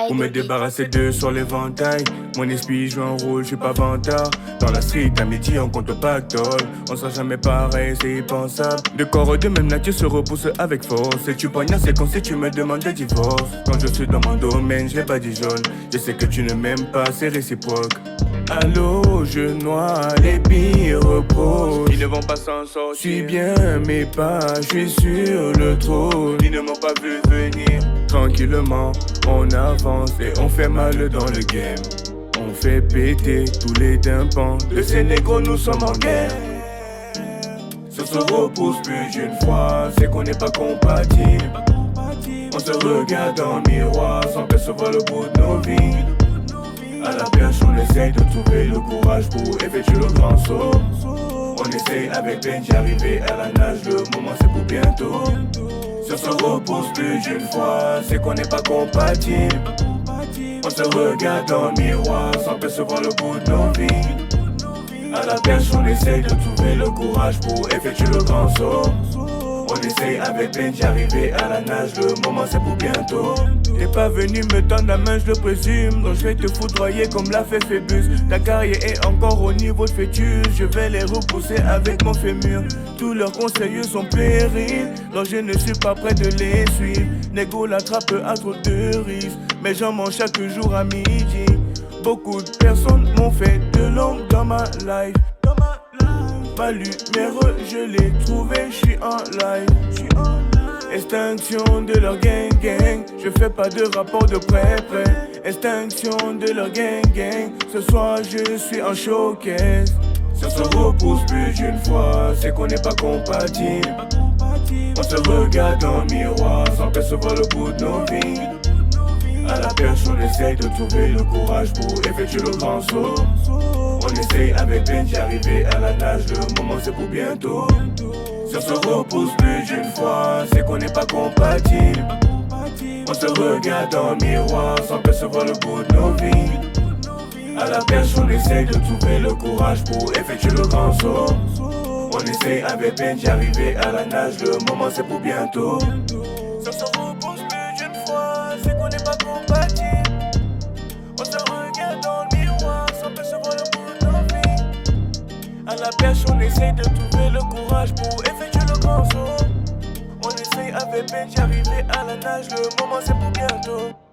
Pour me débarrasser d'eux sur l'éventail, mon esprit joue un rôle, je suis pas vantard. Dans la street, à midi, on compte au pactole. On sera jamais pareil, c'est impensable. Deux corps de même nature se repoussent avec force. Et tu poignardes, c'est comme si tu me demandes le divorce. Quand je suis dans mon domaine, je l'ai pas dit jaune. Je sais que tu ne m'aimes pas, c'est réciproque. Allô, je noie les pires reproches. Ils ne vont pas s'en sortir. Je suis bien, mais pas, je suis sur le trône. Ils ne m'ont pas vu venir. Tranquillement, on avance et on fait mal dans le game. On fait péter tous les tympans. De ces négros, nous sommes en guerre. Ça se repousse plus d'une fois, c'est qu'on n'est pas compatible. On se regarde dans le miroir sans percevoir le bout de nos vies. À la perche, on essaye de trouver le courage pour effectuer le grand saut. On essaye avec peine d'y arriver à la nage, le moment c'est pour bientôt. Ça se repousse plus d'une fois, c'est qu'on n'est pas compatible. On se regarde dans le miroir sans percevoir le bout de nos vies. À la perche, on essaye de trouver le courage pour effectuer le grand saut. On essaye avec peine d'y arriver à la nage, le moment c'est pour bientôt. T'es pas venu me tendre la main, je le présume. Donc je vais te foudroyer comme l'a fait Phébus. Ta carrière est encore au niveau de fœtus. Je vais les repousser avec mon fémur. Tous leurs conseils sont périls. Donc je ne suis pas prêt de les suivre. Négo l'attrape à trop de risques. Mais j'en mange chaque jour à midi. Beaucoup de personnes m'ont fait de l'ombre dans ma life. Ma lumière, je l'ai trouvée, je suis en live. Extinction de leur gang gang. Je fais pas de rapport de près. Extinction de leur gang gang. Ce soir je suis en showcase. Ça se repousse plus d'une fois, c'est qu'on n'est pas compatible. On se regarde dans le miroir sans percevoir le bout de nos vies. À la perche, on essaye de trouver le courage pour effectuer le grand saut. On essaye avec peine d'y arriver à la nage, le moment c'est pour bientôt. Ça se repousse plus d'une fois, c'est qu'on n'est pas compatible. On se regarde dans le miroir sans percevoir le bout de nos vies. À la perche, on essaye de trouver le courage pour effectuer le grand saut. On essaye avec peine d'y arriver à la nage, le moment c'est pour bientôt. Ça se repousse plus d'une fois, c'est qu'on n'est pas compatible. On se regarde dans le miroir sans percevoir le bout de nos vies. À la perche, on essaye de trouver le courage pour effectuer le grand saut. On essaye avec peine d'y arriver à la nage, le moment c'est pour bientôt.